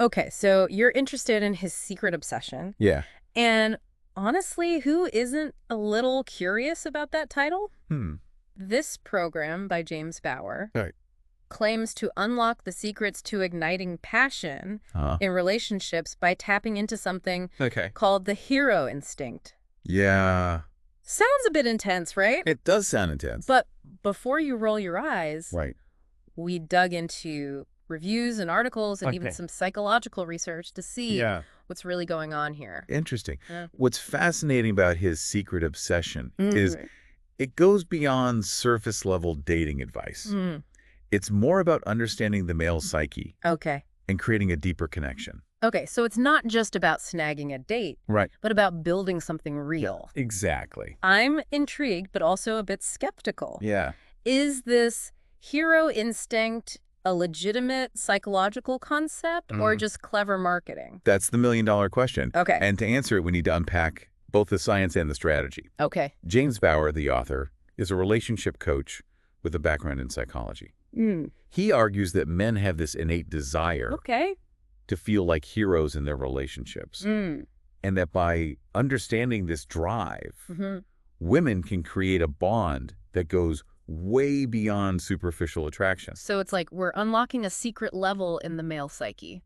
Okay, so you're interested in his secret obsession. Yeah. And honestly, who isn't a little curious about that title? Hmm. This program by James Bauer Right. claims to unlock the secrets to igniting passion Uh-huh. in relationships by tapping into something Okay. called the hero instinct. Yeah. Sounds a bit intense, right? It does sound intense. But before you roll your eyes, Right. we dug into reviews and articles and even Okay. some psychological research to see Yeah. what's really going on here. Interesting. Yeah. What's fascinating about his secret obsession is Mhm. it goes beyond surface-level dating advice. Mm. It's more about understanding the male psyche Okay. and creating a deeper connection. Okay, so it's not just about snagging a date, Right. but about building something real. Exactly. I'm intrigued, but also a bit skeptical. Yeah. Is this hero instinct a legitimate psychological concept or just clever marketing? That's the million-dollar question. Okay. And to answer it, we need to unpack both the science and the strategy. Okay. James Bauer, the author, is a relationship coach with a background in psychology. He argues that men have this innate desire Okay. to feel like heroes in their relationships, and that by understanding this drive, women can create a bond that goes way beyond superficial attraction. So it's like we're unlocking a secret level in the male psyche.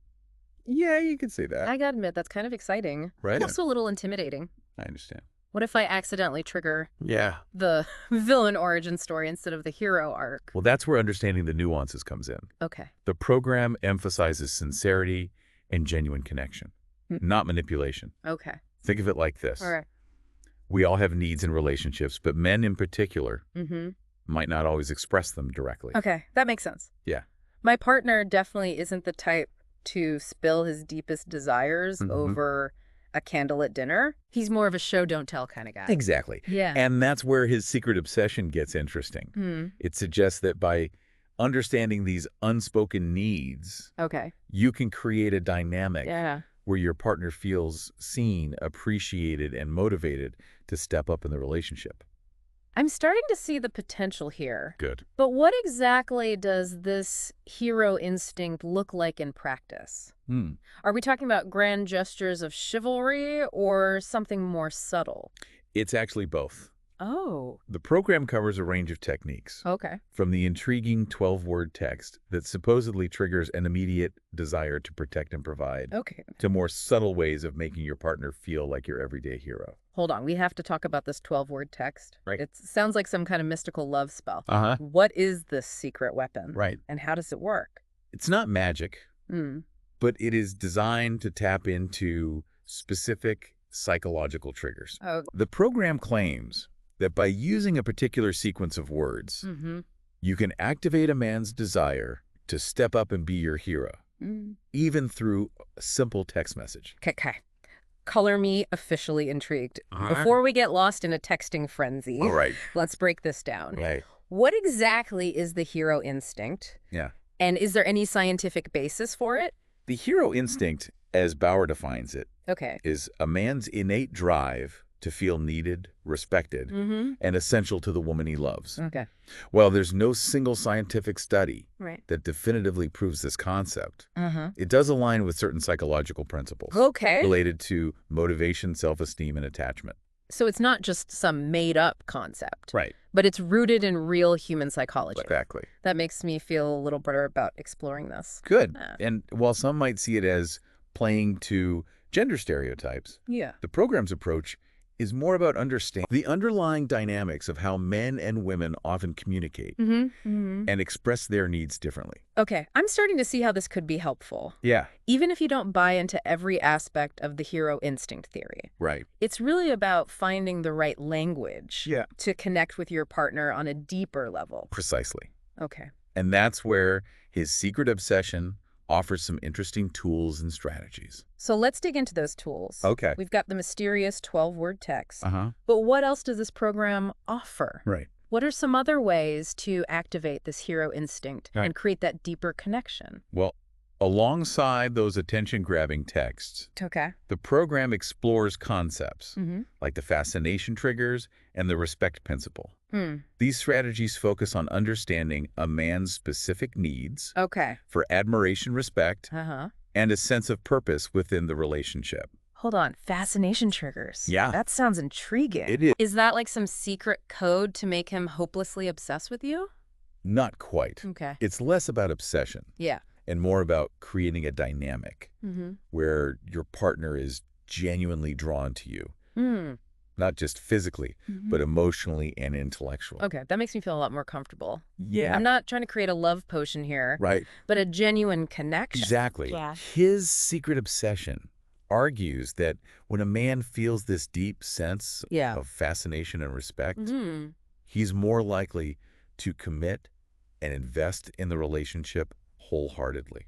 Yeah, you could say that. I gotta admit, that's kind of exciting. Right. Also a little intimidating. I understand. What if I accidentally trigger Yeah. the villain origin story instead of the hero arc? Well, that's where understanding the nuances comes in. Okay. The program emphasizes sincerity and genuine connection, not manipulation. Okay. Think of it like this. All right. We all have needs in relationships, but men in particular Mm-hmm. might not always express them directly. Okay, that makes sense. Yeah. My partner definitely isn't the type to spill his deepest desires over a candlelit dinner. He's more of a show don't tell kind of guy. Exactly. Yeah. And that's where his secret obsession gets interesting. It suggests that by understanding these unspoken needs, Okay. you can create a dynamic Yeah. where your partner feels seen, appreciated, and motivated to step up in the relationship. I'm starting to see the potential here. Good. But what exactly does this hero instinct look like in practice? Are we talking about grand gestures of chivalry or something more subtle? It's actually both. Oh, The program covers a range of techniques, okay. from the intriguing 12-word text that supposedly triggers an immediate desire to protect and provide, Okay. to more subtle ways of making your partner feel like your everyday hero. Hold on. We have to talk about this 12-word text. Right. It sounds like some kind of mystical love spell. Uh-huh. What is this secret weapon? Right. And how does it work? It's not magic, Mm. but it is designed to tap into specific psychological triggers. Oh. The program claims that by using a particular sequence of words, you can activate a man's desire to step up and be your hero, even through a simple text message. Okay. Color me officially intrigued. Before we get lost in a texting frenzy, All right. let's break this down. Right. What exactly is the hero instinct? Yeah. And is there any scientific basis for it? The hero instinct, as Bauer defines it, Okay. is a man's innate drive to feel needed, respected, and essential to the woman he loves. Okay. While there's no single scientific study Right. that definitively proves this concept, it does align with certain psychological principles Okay. related to motivation, self-esteem, and attachment. So it's not just some made-up concept. Right. But it's rooted in real human psychology. Exactly. That makes me feel a little better about exploring this. Good. Yeah. And while some might see it as playing to gender stereotypes, Yeah. the program's approach is more about understanding the underlying dynamics of how men and women often communicate and express their needs differently. Okay, I'm starting to see how this could be helpful. Yeah. Even if you don't buy into every aspect of the hero instinct theory, Right. it's really about finding the right language to connect with your partner on a deeper level. Precisely. Okay. And that's where his secret obsession offers some interesting tools and strategies. So let's dig into those tools. Okay. We've got the mysterious 12-word text. Uh-huh. But what else does this program offer? Right. What are some other ways to activate this hero instinct and create that deeper connection? Well, alongside those attention-grabbing texts, Okay. the program explores concepts like the fascination triggers and the respect principle. These strategies focus on understanding a man's specific needs Okay. for admiration, respect, and a sense of purpose within the relationship. Hold on. Fascination triggers. Yeah. That sounds intriguing. It is. Is that like some secret code to make him hopelessly obsessed with you? Not quite. Okay. It's less about obsession Yeah. and more about creating a dynamic where your partner is genuinely drawn to you, not just physically, but emotionally and intellectually. Okay, that makes me feel a lot more comfortable. Yeah. I'm not trying to create a love potion here, Right. but a genuine connection. Exactly. Yeah. His secret obsession argues that when a man feels this deep sense Yeah. of fascination and respect, he's more likely to commit and invest in the relationship wholeheartedly.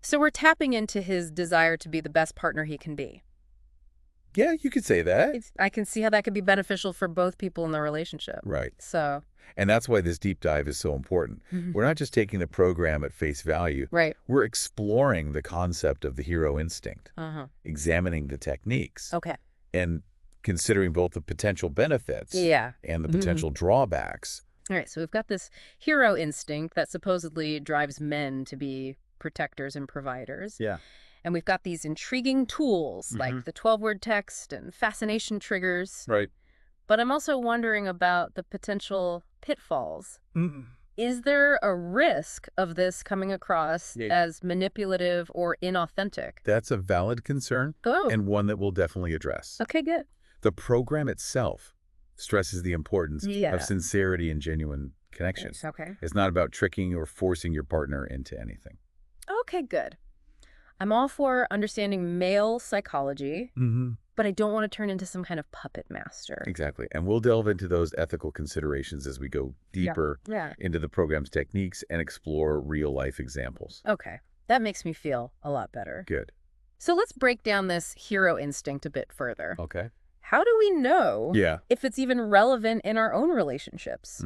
So we're tapping into his desire to be the best partner he can be. Yeah, you could say that. I can see how that could be beneficial for both people in the relationship. Right. So. And that's why this deep dive is so important. We're not just taking the program at face value. Right. We're exploring the concept of the hero instinct, examining the techniques, Okay. and considering both the potential benefits and the potential drawbacks. All right, so we've got this hero instinct that supposedly drives men to be protectors and providers. Yeah. And we've got these intriguing tools like the 12-word text and fascination triggers. Right. But I'm also wondering about the potential pitfalls. Is there a risk of this coming across as manipulative or inauthentic? That's a valid concern and one that we'll definitely address. Okay, good. The program itself stresses the importance of sincerity and genuine connection. Okay. It's not about tricking or forcing your partner into anything. Okay, good. I'm all for understanding male psychology, but I don't want to turn into some kind of puppet master. Exactly. And we'll delve into those ethical considerations as we go deeper into the program's techniques and explore real-life examples. Okay. That makes me feel a lot better. Good. So let's break down this hero instinct a bit further. Okay. How do we know if it's even relevant in our own relationships?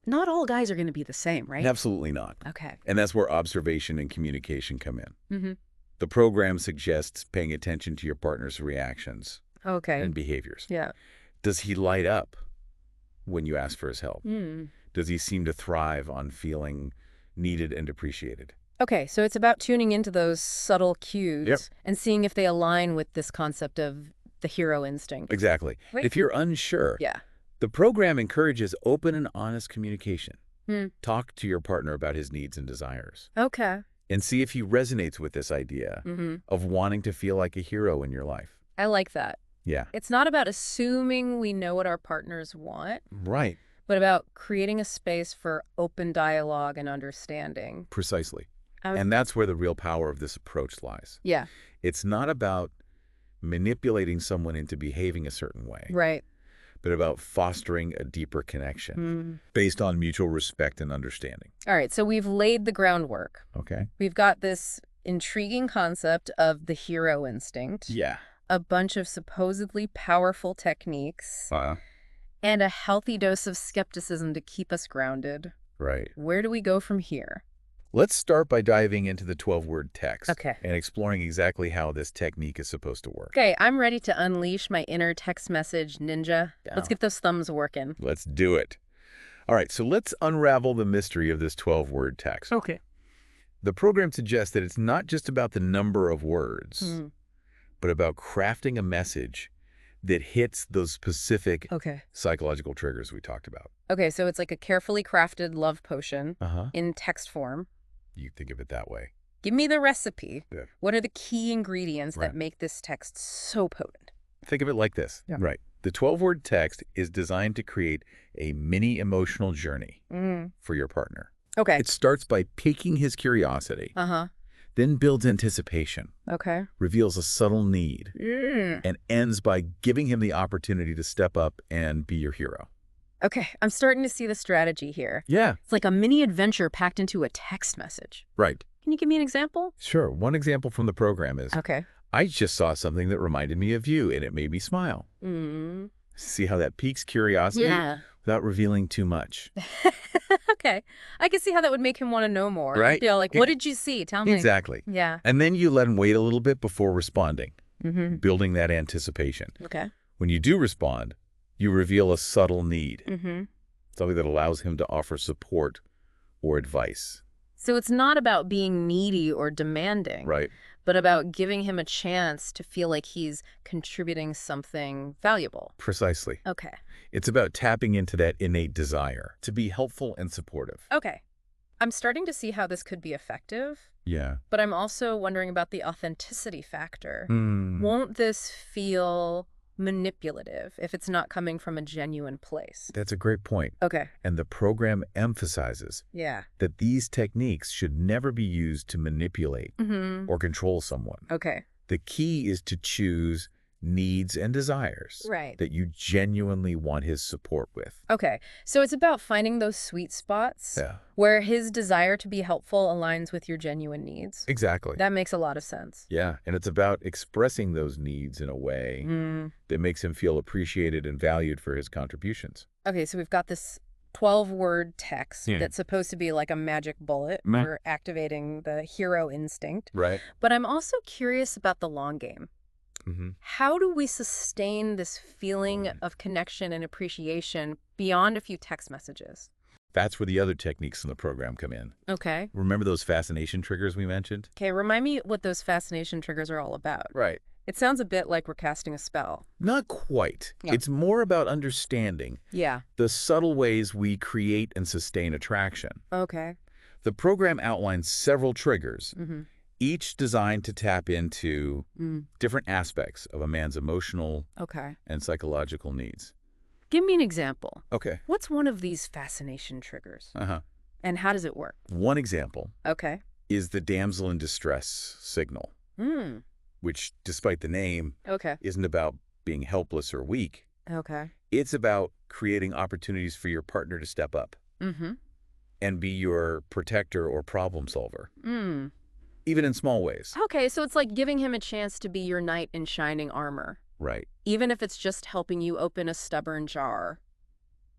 Not all guys are going to be the same, right? Absolutely not. Okay. And that's where observation and communication come in. The program suggests paying attention to your partner's reactions and behaviors. Yeah. Does he light up when you ask for his help? Does he seem to thrive on feeling needed and appreciated? Okay, so it's about tuning into those subtle cues and seeing if they align with this concept of the hero instinct. Exactly. Right. If you're unsure, the program encourages open and honest communication. Talk to your partner about his needs and desires. Okay. And see if he resonates with this idea of wanting to feel like a hero in your life. I like that. Yeah. It's not about assuming we know what our partners want. Right. But about creating a space for open dialogue and understanding. Precisely. And that's where the real power of this approach lies. Yeah. It's not about manipulating someone into behaving a certain way. Right. But about fostering a deeper connection based on mutual respect and understanding. All right, so we've laid the groundwork. Okay. We've got this intriguing concept of the hero instinct. Yeah. A bunch of supposedly powerful techniques. And a healthy dose of skepticism to keep us grounded. Right. Where do we go from here? Let's start by diving into the 12-word text and exploring exactly how this technique is supposed to work. Okay, I'm ready to unleash my inner text message ninja. Let's get those thumbs working. Let's do it. All right, so let's unravel the mystery of this 12-word text. Okay. The program suggests that it's not just about the number of words, but about crafting a message that hits those specific psychological triggers we talked about. Okay, so it's like a carefully crafted love potion in text form. You think of it that way. Give me the recipe. Yeah. What are the key ingredients that make this text so potent? Think of it like this. Right. The 12-word text is designed to create a mini emotional journey for your partner. Okay. It starts by piquing his curiosity, then builds anticipation, reveals a subtle need, and ends by giving him the opportunity to step up and be your hero. Okay, I'm starting to see the strategy here. Yeah. It's like a mini adventure packed into a text message. Right. Can you give me an example? Sure. One example from the program is, I just saw something that reminded me of you, and it made me smile. See how that piques curiosity without revealing too much. Okay. I can see how that would make him want to know more. Right. Yeah, like, what did you see? Tell me. Exactly. Yeah. And then you let him wait a little bit before responding, building that anticipation. Okay. When you do respond, you reveal a subtle need, something that allows him to offer support or advice. So it's not about being needy or demanding. Right. but about giving him a chance to feel like he's contributing something valuable. Precisely. Okay. It's about tapping into that innate desire to be helpful and supportive. Okay. I'm starting to see how this could be effective, Yeah. but I'm also wondering about the authenticity factor. Hmm. Won't this feel manipulative if it's not coming from a genuine place? That's a great point. Okay. And the program emphasizes Yeah. that these techniques should never be used to manipulate Mm-hmm. or control someone. Okay. The key is to choose needs and desires Right. that you genuinely want his support with. Okay. So it's about finding those sweet spots Yeah. where his desire to be helpful aligns with your genuine needs. Exactly. That makes a lot of sense. Yeah, and it's about expressing those needs in a way that makes him feel appreciated and valued for his contributions. Okay, so we've got this 12-word text Yeah. that's supposed to be like a magic bullet for activating the hero instinct. Right. But I'm also curious about the long game. Mm-hmm. How do we sustain this feeling of connection and appreciation beyond a few text messages? That's where the other techniques in the program come in. Okay. Remember those fascination triggers we mentioned? Okay, remind me what those fascination triggers are all about. Right. It sounds a bit like we're casting a spell. Not quite. Yeah. It's more about understanding Yeah. the subtle ways we create and sustain attraction. Okay. The program outlines several triggers, Mm-hmm. each designed to tap into Mm. different aspects of a man's emotional Okay. and psychological needs. Give me an example. Okay. What's one of these fascination triggers? Uh-huh. And how does it work? One example Okay. is the damsel in distress signal, Mm. which, despite the name, Okay. isn't about being helpless or weak. Okay. It's about creating opportunities for your partner to step up Mm-hmm. and be your protector or problem solver, Mm. even in small ways. Okay, so it's like giving him a chance to be your knight in shining armor, Right. even if it's just helping you open a stubborn jar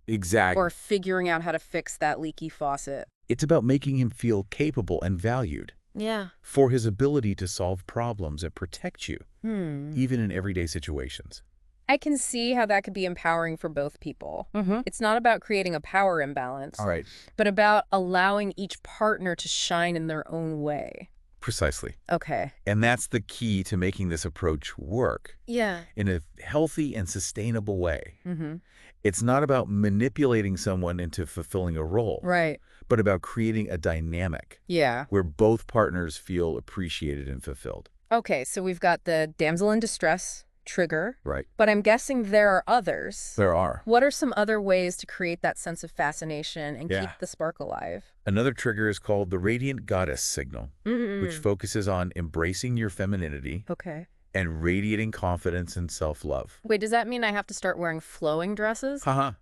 Exactly. or figuring out how to fix that leaky faucet. It's about making him feel capable and valued Yeah. for his ability to solve problems and protect you, Hmm. even in everyday situations. I can see how that could be empowering for both people. Mm-hmm. It's not about creating a power imbalance, All right. but about allowing each partner to shine in their own way. Precisely. Okay. And that's the key to making this approach work Yeah. in a healthy and sustainable way. Mm-hmm. It's not about manipulating someone into fulfilling a role, Right. but about creating a dynamic Yeah. where both partners feel appreciated and fulfilled. Okay, so we've got the damsel in distress trigger, Right. but I'm guessing there are others. There are. What are some other ways to create that sense of fascination and Yeah. keep the spark alive? Another trigger is called the radiant goddess signal, which Mm. focuses on embracing your femininity Okay. and radiating confidence and self-love. Wait, does that mean I have to start wearing flowing dresses? Haha.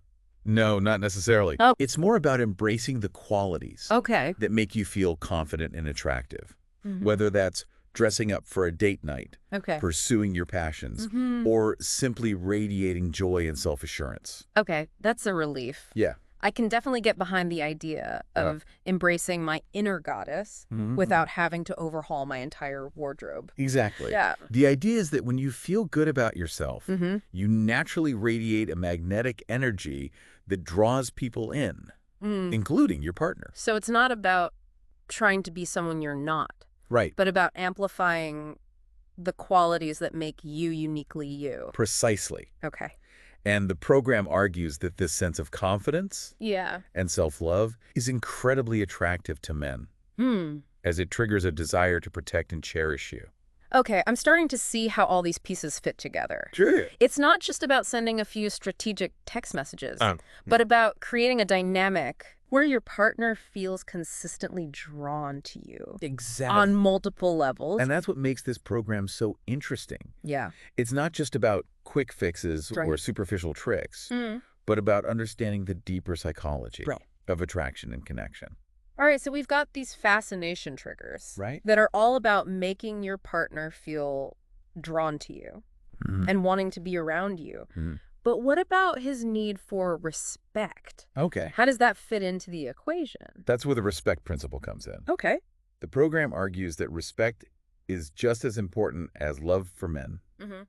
No, not necessarily. Oh. It's more about embracing the qualities Okay. that make you feel confident and attractive, Mhm. whether that's dressing up for a date night, Okay. pursuing your passions, Mhm. or simply radiating joy and self-assurance. Okay, that's a relief. Yeah. I can definitely get behind the idea of embracing my inner goddess Mhm. without having to overhaul my entire wardrobe. Exactly. Yeah. The idea is that when you feel good about yourself, Mm-hmm. you naturally radiate a magnetic energy that draws people in, Mm. including your partner. So it's not about trying to be someone you're not, Right. but about amplifying the qualities that make you uniquely you. Precisely. Okay. And the program argues that this sense of confidence Yeah. and self-love is incredibly attractive to men, as it triggers a desire to protect and cherish you. Okay, I'm starting to see how all these pieces fit together. Sure. It's not just about sending a few strategic text messages, but about creating a dynamic where your partner feels consistently drawn to you Exactly. on multiple levels. And that's what makes this program so interesting. Yeah. It's not just about quick fixes Right. or superficial tricks, Mm. but about understanding the deeper psychology Right. of attraction and connection. All right, so we've got these fascination triggers Right. that are all about making your partner feel drawn to you and wanting to be around you. Mhm. But what about his need for respect? Okay. How does that fit into the equation? That's where the respect principle comes in. Okay. The program argues that respect is just as important as love for men, Mm-hmm.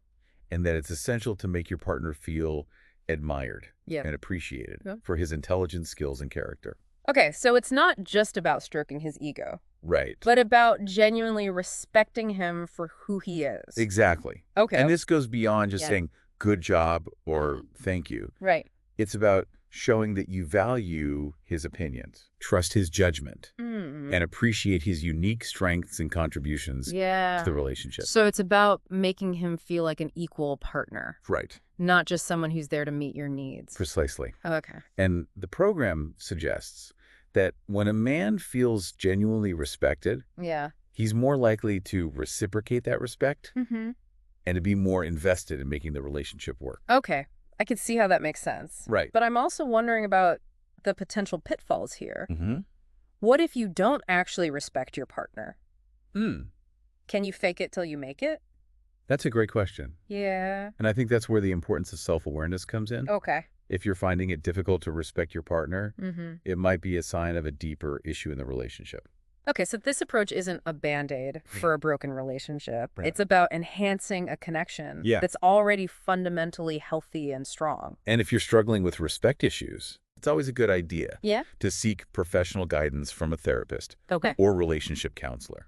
and that it's essential to make your partner feel admired Yeah. and appreciated Yeah. for his intelligence, skills, and character. Okay, so it's not just about stroking his ego. Right. but about genuinely respecting him for who he is. Exactly. Okay. And this goes beyond just Yeah. saying good job or thank you. Right. It's about showing that you value his opinions, trust his judgment, Mm. and appreciate his unique strengths and contributions to Yeah. the relationship. So it's about making him feel like an equal partner, Right. not just someone who's there to meet your needs. Precisely. Okay. And the program suggests that when a man feels genuinely respected, Yeah. he's more likely to reciprocate that respect Mm-hmm. and to be more invested in making the relationship work. Okay. I can see how that makes sense. Right. But I'm also wondering about the potential pitfalls here. Mm-hmm. What if you don't actually respect your partner? Mm. Can you fake it till you make it? That's a great question. Yeah. And I think that's where the importance of self-awareness comes in. Okay. If you're finding it difficult to respect your partner, Mm-hmm. it might be a sign of a deeper issue in the relationship. Okay, so this approach isn't a Band-Aid for a broken relationship. Right. It's about enhancing a connection that's already fundamentally healthy and strong. And if you're struggling with respect issues, it's always a good idea to seek professional guidance from a therapist Okay. or relationship counselor.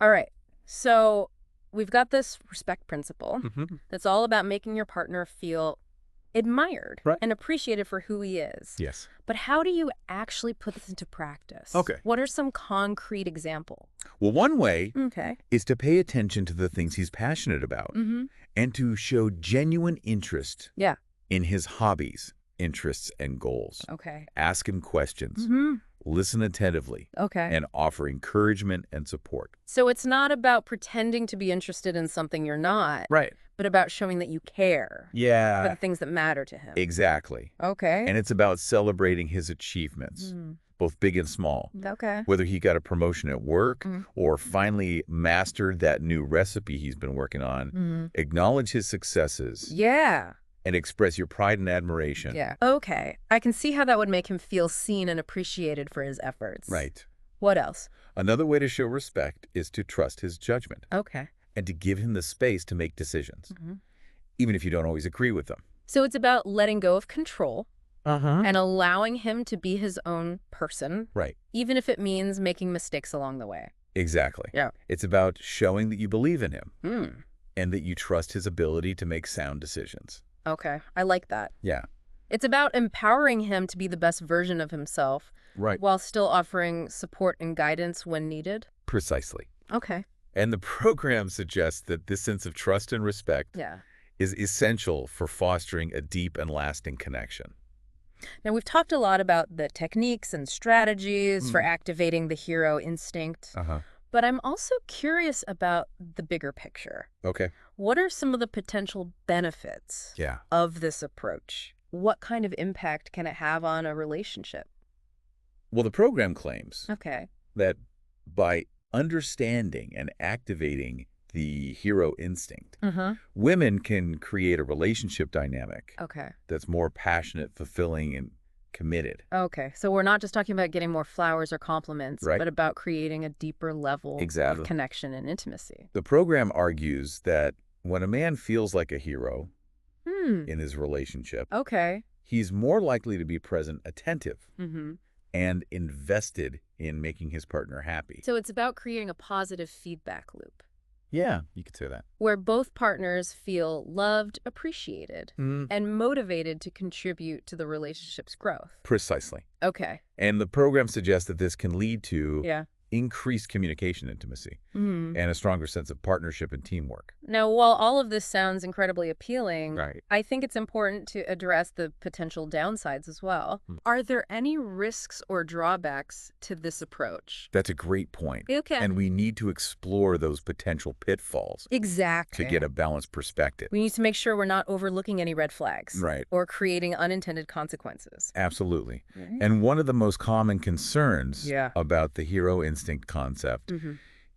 All right. So we've got this respect principle Mm-hmm. that's all about making your partner feel admired Right. and appreciated for who he is. Yes. But how do you actually put this into practice? Okay. What are some concrete examples? Well, one way Okay. is to pay attention to the things he's passionate about Mm-hmm. and to show genuine interest Yeah. in his hobbies, interests, and goals. Okay. Ask him questions, Mm-hmm. listen attentively, Okay. and offer encouragement and support. So it's not about pretending to be interested in something you're not, Right. but about showing that you care for the Yeah, things that matter to him. exactly. Okay. And it's about celebrating his achievements, Mm. both big and small. Okay. Whether he got a promotion at work Mm. or finally mastered that new recipe he's been working on, Mm. acknowledge his successes Yeah. and express your pride and admiration. Yeah. Okay. I can see how that would make him feel seen and appreciated for his efforts. Right. What else? Another way to show respect is to trust his judgment Okay. and to give him the space to make decisions, Mhm. even if you don't always agree with them. So it's about letting go of control Uh-huh. and allowing him to be his own person, Right. even if it means making mistakes along the way. Exactly. Yeah. It's about showing that you believe in him Hmm. and that you trust his ability to make sound decisions. Okay. I like that. Yeah. It's about empowering him to be the best version of himself Right. while still offering support and guidance when needed. Precisely. Okay. And the program suggests that this sense of trust and respect Yeah. is essential for fostering a deep and lasting connection. Now, we've talked a lot about the techniques and strategies for activating the hero instinct, Uh-huh. but I'm also curious about the bigger picture. Okay. What are some of the potential benefits Yeah. of this approach? What kind of impact can it have on a relationship? Well, the program claims Okay. that by understanding and activating the hero instinct, Uh-huh. women can create a relationship dynamic Okay. that's more passionate, fulfilling, and committed. Okay. So we're not just talking about getting more flowers or compliments, Right. but about creating a deeper level Exactly. of connection and intimacy. The program argues that when a man feels like a hero Hmm. in his relationship, Okay. he's more likely to be present, attentive, Mm-hmm. and invested in making his partner happy. So it's about creating a positive feedback loop Yeah, you could say that. where both partners feel loved, appreciated, and motivated to contribute to the relationship's growth. Precisely. Okay. And the program suggests that this can lead to Yeah. increased communication intimacy Mm. and a stronger sense of partnership and teamwork. Now, while all of this sounds incredibly appealing, Right. I think it's important to address the potential downsides as well. Are there any risks or drawbacks to this approach? That's a great point. Okay. And we need to explore those potential pitfalls Exactly. to get a balanced perspective. We need to make sure we're not overlooking any red flags. Right. Or creating unintended consequences. Absolutely. Right. And one of the most common concerns Yeah. about the hero instinct concept Mm-hmm.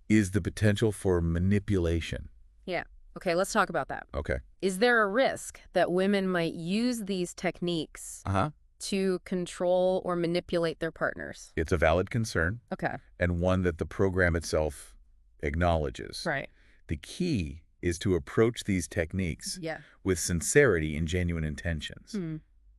is the potential for manipulation. Yeah. Okay, let's talk about that. Okay. Is there a risk that women might use these techniques Uh-huh. to control or manipulate their partners? It's a valid concern Okay. and one that the program itself acknowledges. Right. The key is to approach these techniques Yeah. with sincerity and genuine intentions. Hmm.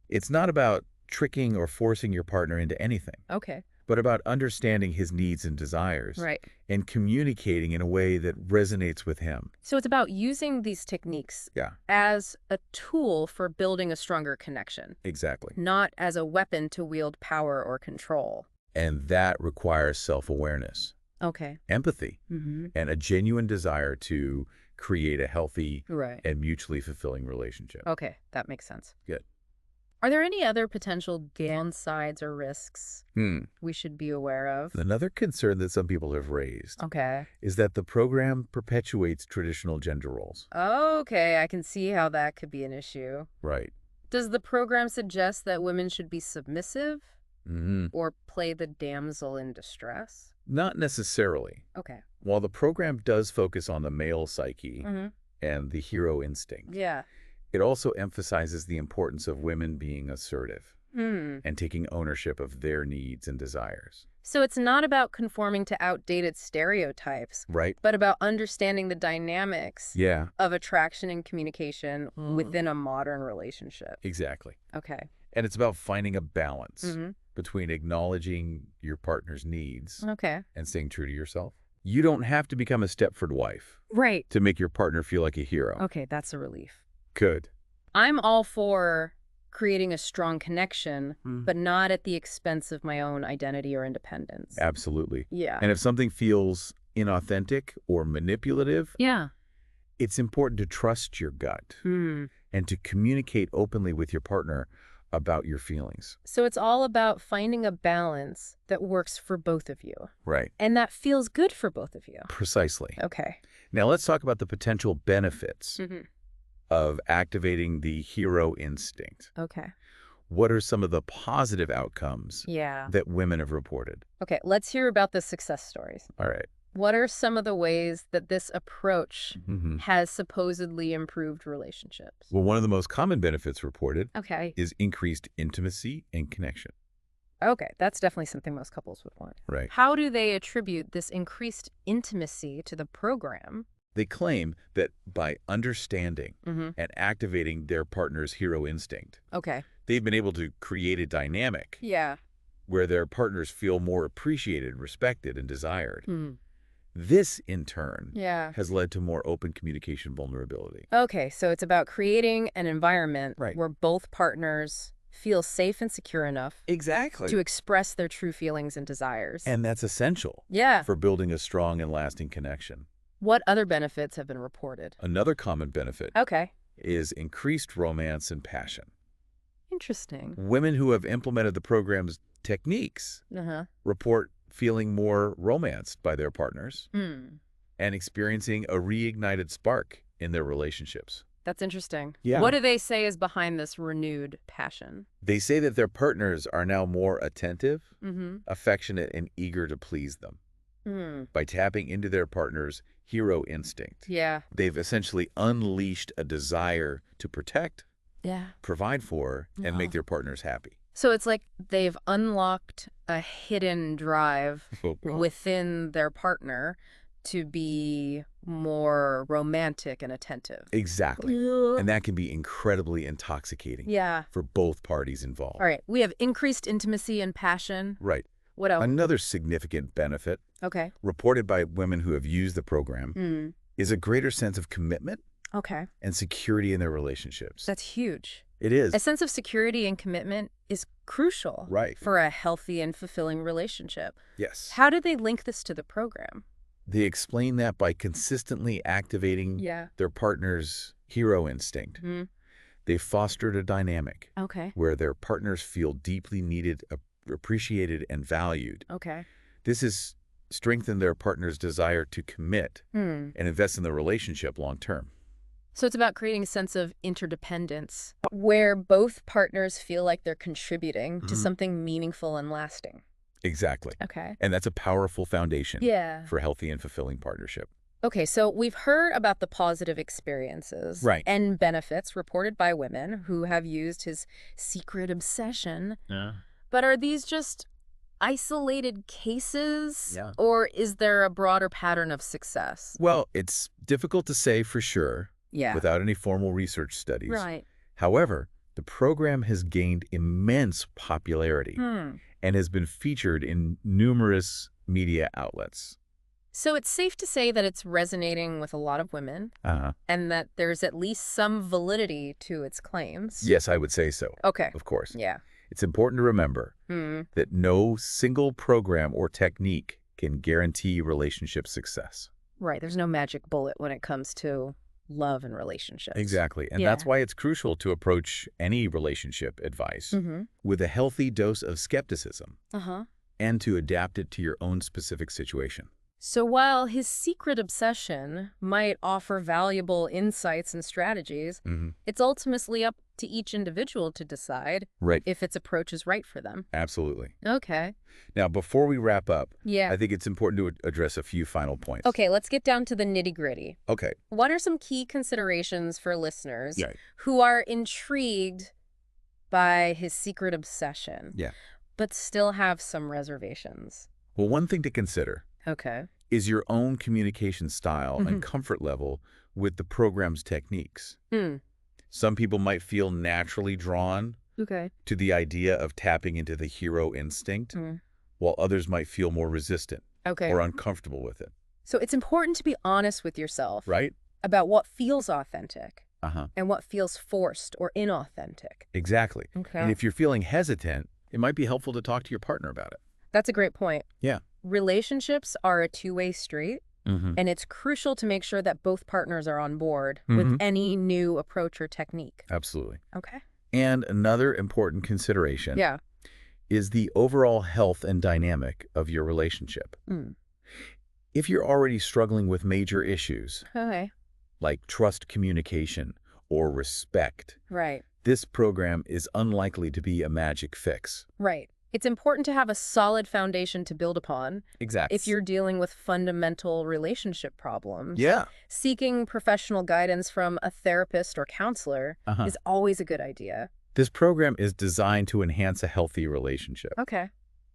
It's not about tricking or forcing your partner into anything, Okay. but about understanding his needs and desires Right. and communicating in a way that resonates with him. So it's about using these techniques Yeah, as a tool for building a stronger connection, exactly. not as a weapon to wield power or control. And that requires self-awareness, Okay. empathy, Mm-hmm. and a genuine desire to create a healthy Right. and mutually fulfilling relationship. Okay, that makes sense. Good. Are there any other potential downsides or risks we should be aware of? Another concern that some people have raised Okay. is that the program perpetuates traditional gender roles. Okay, I can see how that could be an issue. Right. Does the program suggest that women should be submissive Mm-hmm. or play the damsel in distress? Not necessarily. Okay. While the program does focus on the male psyche Mm-hmm. and the hero instinct, Yeah. it also emphasizes the importance of women being assertive Hmm. and taking ownership of their needs and desires. So it's not about conforming to outdated stereotypes, Right? but about understanding the dynamics Yeah, of attraction and communication within a modern relationship. exactly. Okay. And it's about finding a balance Mm-hmm. between acknowledging your partner's needs Okay. and staying true to yourself. You don't have to become a Stepford wife Right. to make your partner feel like a hero. Okay, that's a relief. Good. I'm all for creating a strong connection, but not at the expense of my own identity or independence. Absolutely. Yeah. And if something feels inauthentic or manipulative, Yeah. it's important to trust your gut and to communicate openly with your partner about your feelings. So it's all about finding a balance that works for both of you Right. and that feels good for both of you. Precisely. Okay. Now let's talk about the potential benefits Mm-hmm. of activating the hero instinct. Okay. What are some of the positive outcomes Yeah. that women have reported? Okay, let's hear about the success stories. All right. What are some of the ways that this approach Mm-hmm. has supposedly improved relationships? Well, one of the most common benefits reported Okay. is increased intimacy and connection. Okay, that's definitely something most couples would want. Right. How do they attribute this increased intimacy to the program? They claim that by understanding Mm-hmm. and activating their partner's hero instinct, Okay. they've been able to create a dynamic Yeah. where their partners feel more appreciated, respected, and desired. Hmm. This, in turn, Yeah. has led to more open communication vulnerability. Okay, so it's about creating an environment Right. where both partners feel safe and secure enough Exactly. to express their true feelings and desires. And that's essential Yeah. for building a strong and lasting connection. What other benefits have been reported? Another common benefit Okay. is increased romance and passion. Interesting. Women who have implemented the program's techniques Uh-huh. report feeling more romanced by their partners Hmm. and experiencing a reignited spark in their relationships. That's interesting. Yeah. What do they say is behind this renewed passion? They say that their partners are now more attentive, Mm-hmm. affectionate, and eager to please them. Hmm. By tapping into their partner's hero instinct, Yeah. they've essentially unleashed a desire to protect, Yeah. provide for, and make their partners happy. So it's like they've unlocked a hidden drive within their partner to be more romantic and attentive. Exactly. And that can be incredibly intoxicating Yeah. for both parties involved. All right. We have increased intimacy and passion. Right. What else? Another significant benefit Okay. reported by women who have used the program Mm. is a greater sense of commitment Okay. and security in their relationships. That's huge. It is. A sense of security and commitment is crucial Right. for a healthy and fulfilling relationship. Yes. How did they link this to the program? They explain that by consistently activating Yeah. their partner's hero instinct. Mm. They've fostered a dynamic Okay. where their partners feel deeply needed, appreciated, and valued. Okay. This has strengthened their partner's desire to commit Hmm. and invest in the relationship long term. So it's about creating a sense of interdependence where both partners feel like they're contributing to something meaningful and lasting. Exactly. Okay. And that's a powerful foundation Yeah. for a healthy and fulfilling partnership. Okay, so we've heard about the positive experiences Right. and benefits reported by women who have used his secret obsession. Yeah. But are these just isolated cases? Yeah. Or is there a broader pattern of success? Well, it's difficult to say for sure Yeah. without any formal research studies. Right. However, the program has gained immense popularity Hmm. and has been featured in numerous media outlets. So it's safe to say that it's resonating with a lot of women and that there's at least some validity to its claims. Yes, I would say so. Okay. Of course. Yeah. It's important to remember that no single program or technique can guarantee relationship success. Right. There's no magic bullet when it comes to love and relationships. Exactly. And that's why it's crucial to approach any relationship advice with a healthy dose of skepticism and to adapt it to your own specific situation. So while his secret obsession might offer valuable insights and strategies, it's ultimately up to each individual to decide if its approach is right for them. Absolutely. Okay. Now, before we wrap up, I think it's important to address a few final points. Okay, let's get down to the nitty-gritty. Okay. What are some key considerations for listeners who are intrigued by his secret obsession, but still have some reservations? Well, one thing to consider is your own communication style and comfort level with the program's techniques. Some people might feel naturally drawn to the idea of tapping into the hero instinct, while others might feel more resistant or uncomfortable with it. So it's important to be honest with yourself about what feels authentic and what feels forced or inauthentic. Exactly. And if you're feeling hesitant, it might be helpful to talk to your partner about it. That's a great point. Yeah. Relationships are a two-way street, and it's crucial to make sure that both partners are on board with any new approach or technique. Absolutely. Okay. And another important consideration is the overall health and dynamic of your relationship. If you're already struggling with major issues, like trust communication or respect, this program is unlikely to be a magic fix. Right. It's important to have a solid foundation to build upon. Exactly. If you're dealing with fundamental relationship problems. Yeah. Seeking professional guidance from a therapist or counselor is always a good idea. This program is designed to enhance a healthy relationship. Okay.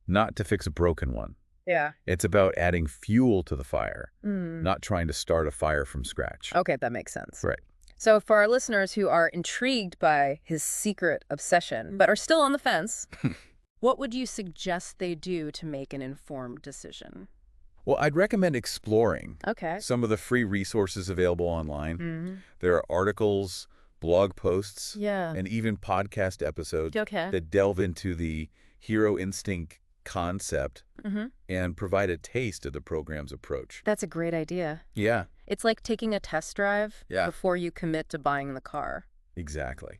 Not to fix a broken one. Yeah. It's about adding fuel to the fire, not trying to start a fire from scratch. Okay, that makes sense. Right. So for our listeners who are intrigued by his secret obsession, but are still on the fence, what would you suggest they do to make an informed decision? Well, I'd recommend exploring Okay. some of the free resources available online. There are articles, blog posts, and even podcast episodes that delve into the hero instinct concept and provide a taste of the program's approach. That's a great idea. Yeah. It's like taking a test drive before you commit to buying the car. Exactly.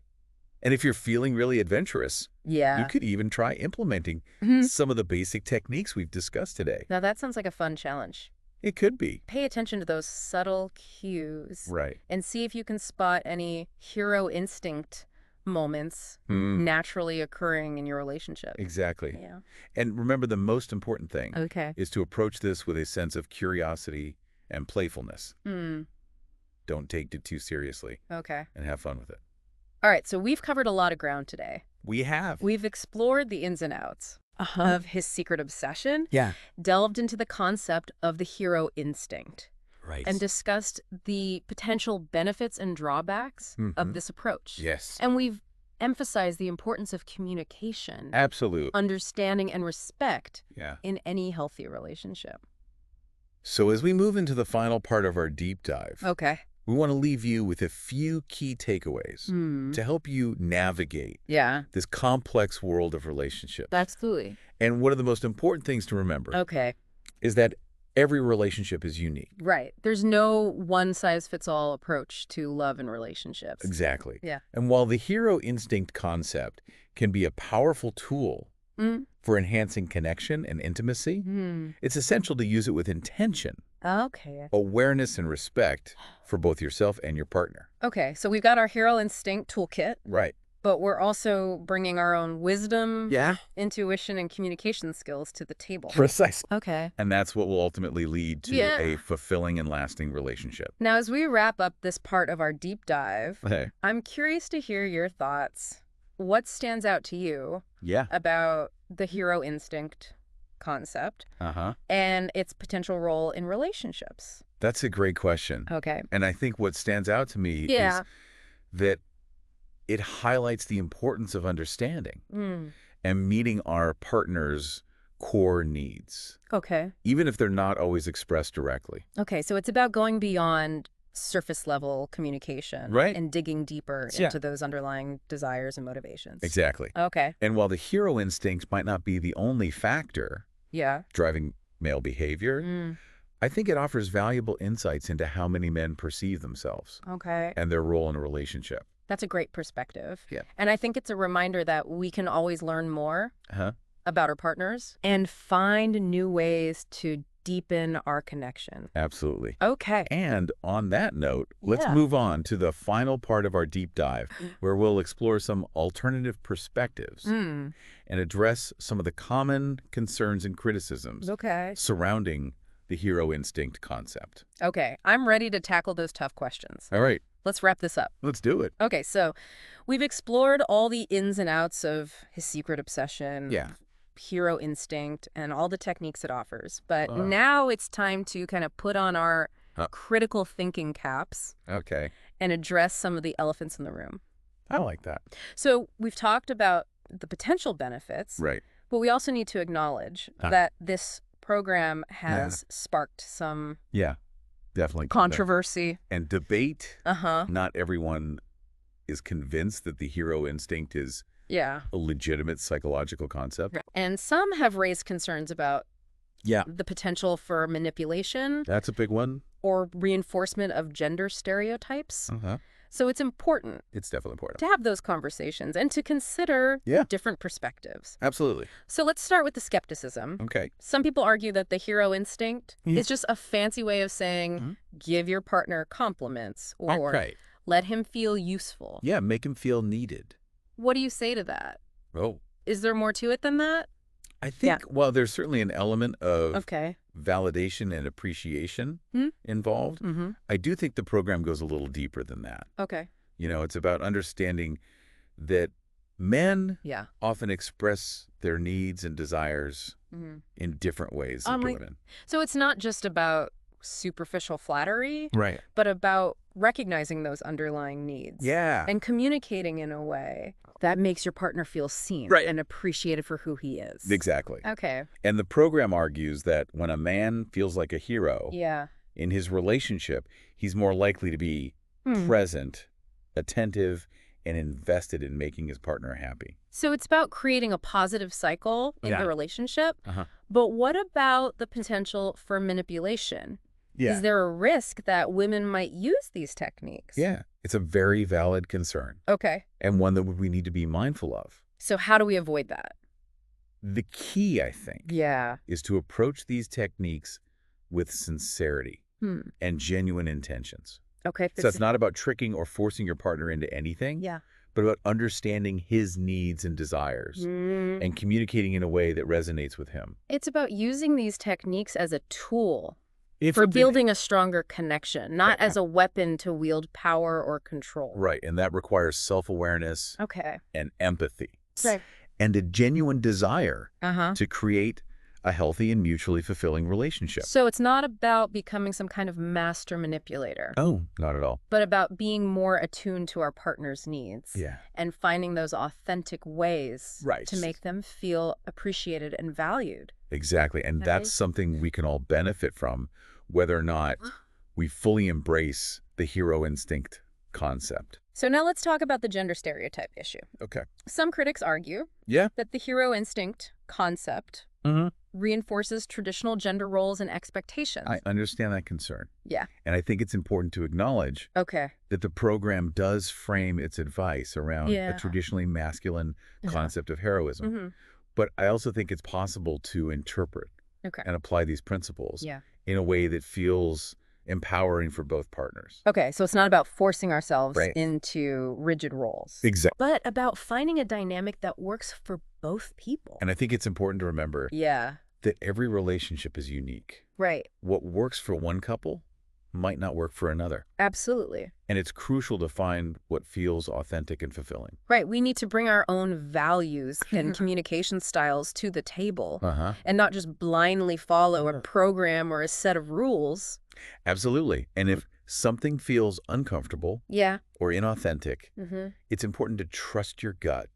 And if you're feeling really adventurous, you could even try implementing some of the basic techniques we've discussed today. Now that sounds like a fun challenge. It could be. Pay attention to those subtle cues. Right. And see if you can spot any hero instinct moments naturally occurring in your relationship. Exactly. Yeah. And remember, the most important thing Okay. is to approach this with a sense of curiosity and playfulness. Don't take it too seriously. Okay. And have fun with it. All right, so we've covered a lot of ground today. We have. We've explored the ins and outs of his secret obsession, delved into the concept of the hero instinct, and discussed the potential benefits and drawbacks of this approach. Yes. And we've emphasized the importance of communication, Absolutely. understanding, and respect in any healthy relationship. So as we move into the final part of our deep dive, Okay. we want to leave you with a few key takeaways to help you navigate this complex world of relationships. Absolutely. And one of the most important things to remember is that every relationship is unique. Right. There's no one-size-fits-all approach to love and relationships. Exactly. Yeah. And while the hero instinct concept can be a powerful tool for enhancing connection and intimacy, it's essential to use it with intention, awareness, and respect for both yourself and your partner. Okay, so we've got our hero instinct toolkit. Right. But we're also bringing our own wisdom, intuition, and communication skills to the table. Precisely. Okay. And that's what will ultimately lead to a fulfilling and lasting relationship. Now, as we wrap up this part of our deep dive, I'm curious to hear your thoughts. What stands out to you about the hero instinct concept and its potential role in relationships? That's a great question. Okay. And I think what stands out to me is that it highlights the importance of understanding and meeting our partner's core needs. Okay. Even if they're not always expressed directly. Okay, so it's about going beyond surface level communication. Right. And digging deeper into those underlying desires and motivations. Exactly. Okay. And while the hero instinct might not be the only factor driving male behavior, I think it offers valuable insights into how many men perceive themselves. Okay. And their role in a relationship. That's a great perspective. Yeah. And I think it's a reminder that we can always learn more about our partners and find new ways to deepen our connection. Absolutely. Okay. And on that note, let's move on to the final part of our deep dive, where we'll explore some alternative perspectives and address some of the common concerns and criticisms surrounding the hero instinct concept. Okay. I'm ready to tackle those tough questions. All right. Let's wrap this up. Let's do it. Okay, so we've explored all the ins and outs of his secret obsession, hero instinct, and all the techniques it offers. But now it's time to kind of put on our critical thinking caps and address some of the elephants in the room. I like that. So we've talked about the potential benefits, but we also need to acknowledge that this program has sparked some definitely controversy and debate. Not everyone is convinced that the hero instinct is a legitimate psychological concept. And some have raised concerns about the potential for manipulation. That's a big one. Or reinforcement of gender stereotypes. So it's important. It's definitely important. To have those conversations and to consider different perspectives. Absolutely. So let's start with the skepticism. Okay. Some people argue that the hero instinct is just a fancy way of saying give your partner compliments or let him feel useful. Yeah, make him feel needed. What do you say to that? Oh. Is there more to it than that? I think, well, there's certainly an element of validation and appreciation involved. I do think the program goes a little deeper than that. Okay. You know, it's about understanding that men often express their needs and desires in different ways than women. So it's not just about superficial flattery, right, but about recognizing those underlying needs. And communicating in a way that makes your partner feel seen and appreciated for who he is. Exactly. Okay. And the program argues that when a man feels like a hero in his relationship, he's more likely to be present, attentive, and invested in making his partner happy. So it's about creating a positive cycle in the relationship. But what about the potential for manipulation? Is there a risk that women might use these techniques? Yeah, it's a very valid concern. Okay. And one that we need to be mindful of. So how do we avoid that? The key, I think, is to approach these techniques with sincerity and genuine intentions. Okay. So it's not about tricking or forcing your partner into anything, but about understanding his needs and desires and communicating in a way that resonates with him. It's about using these techniques as a tool for building a stronger connection, not as a weapon to wield power or control. Right, and that requires self-awareness and empathy Right. and a genuine desire to create a healthy and mutually fulfilling relationship. So it's not about becoming some kind of master manipulator. Oh, not at all. But about being more attuned to our partner's needs. And finding those authentic ways to make them feel appreciated and valued. Exactly. And that's something we can all benefit from, whether or not we fully embrace the hero instinct concept. So now let's talk about the gender stereotype issue. Okay. Some critics argue that the hero instinct concept reinforces traditional gender roles and expectations. I understand that concern. Yeah. And I think it's important to acknowledge that the program does frame its advice around a traditionally masculine concept of heroism. But I also think it's possible to interpret and apply these principles in a way that feels empowering for both partners. Okay, so it's not about forcing ourselves into rigid roles. Exactly. But about finding a dynamic that works for both people. And I think it's important to remember that every relationship is unique. Right. What works for one couple might not work for another. Absolutely. And it's crucial to find what feels authentic and fulfilling. Right. We need to bring our own values and communication styles to the table and not just blindly follow a program or a set of rules. Absolutely. And if something feels uncomfortable or inauthentic, it's important to trust your gut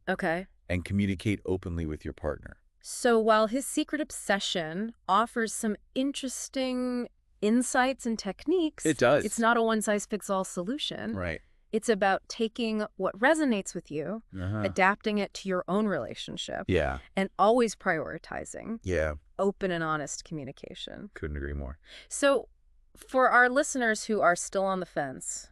and communicate openly with your partner. So while his secret obsession offers some interesting insights and techniques, It does. it's not a one-size-fits-all solution. Right. It's about taking what resonates with you, adapting it to your own relationship, and always prioritizing open and honest communication. Couldn't agree more. So for our listeners who are still on the fence,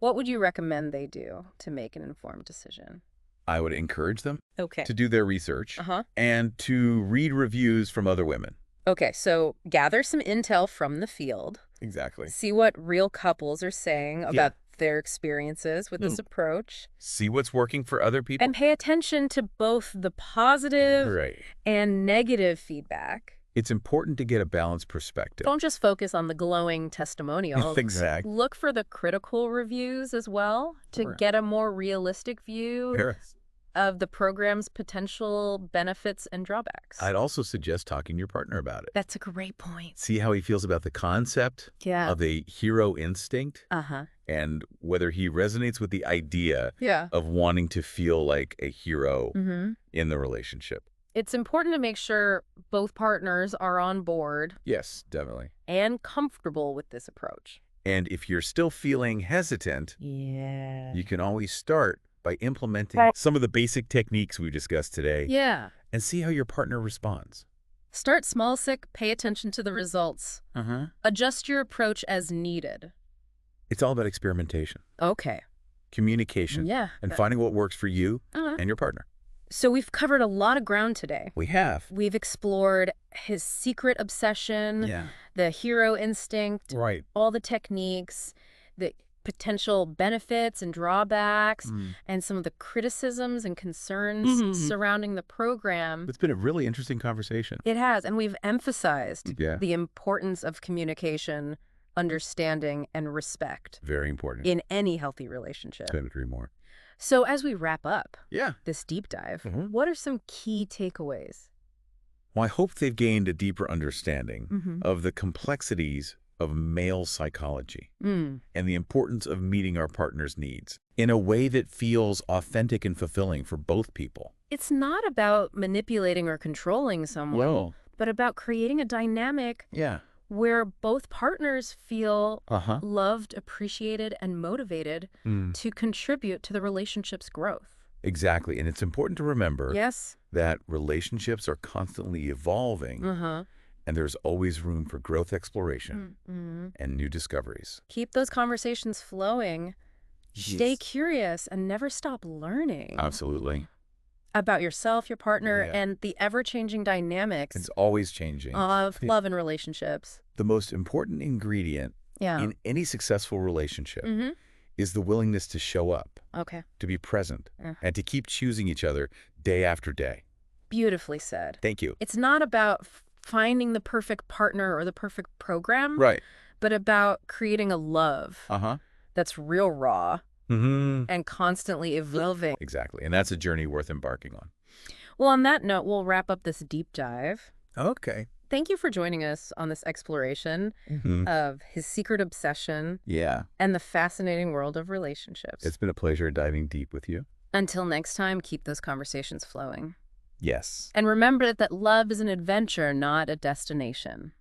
what would you recommend they do to make an informed decision? I would encourage them to do their research and to read reviews from other women. Okay, so gather some intel from the field. Exactly. See what real couples are saying about their experiences with this approach. See what's working for other people. And pay attention to both the positive and negative feedback. It's important to get a balanced perspective. Don't just focus on the glowing testimonials. Exactly. Look for the critical reviews as well to get a more realistic view of the program's potential benefits and drawbacks. I'd also suggest talking to your partner about it. That's a great point. See how he feels about the concept of the hero instinct and whether he resonates with the idea of wanting to feel like a hero in the relationship. It's important to make sure both partners are on board. Yes, definitely. And comfortable with this approach. And if you're still feeling hesitant, you can always start by implementing some of the basic techniques we discussed today. And see how your partner responds. Start small, pay attention to the results. Adjust your approach as needed. It's all about experimentation. Communication. And finding what works for you and your partner. So we've covered a lot of ground today. We have. We've explored his secret obsession, the hero instinct, all the techniques, the potential benefits and drawbacks, and some of the criticisms and concerns surrounding the program. It's been a really interesting conversation. It has, and we've emphasized the importance of communication, understanding, and respect. Very important. In any healthy relationship. Couldn't agree more. So as we wrap up this deep dive, what are some key takeaways? Well, I hope they've gained a deeper understanding of the complexities of male psychology and the importance of meeting our partner's needs in a way that feels authentic and fulfilling for both people. It's not about manipulating or controlling someone, but about creating a dynamic where both partners feel loved, appreciated, and motivated to contribute to the relationship's growth. Exactly. And it's important to remember that relationships are constantly evolving and there's always room for growth exploration and new discoveries. Keep those conversations flowing. Stay curious and never stop learning. Absolutely. About yourself, your partner, and the ever-changing dynamics. It's always changing. Of love and relationships. The most important ingredient in any successful relationship is the willingness to show up, to be present, and to keep choosing each other day after day. Beautifully said. Thank you. It's not about finding the perfect partner or the perfect program, but about creating a love that's real raw and constantly evolving. Exactly. And that's a journey worth embarking on. Well, on that note, we'll wrap up this deep dive. Okay. Thank you for joining us on this exploration of his secret obsession and the fascinating world of relationships. It's been a pleasure diving deep with you. Until next time, keep those conversations flowing. Yes. And remember that love is an adventure, not a destination.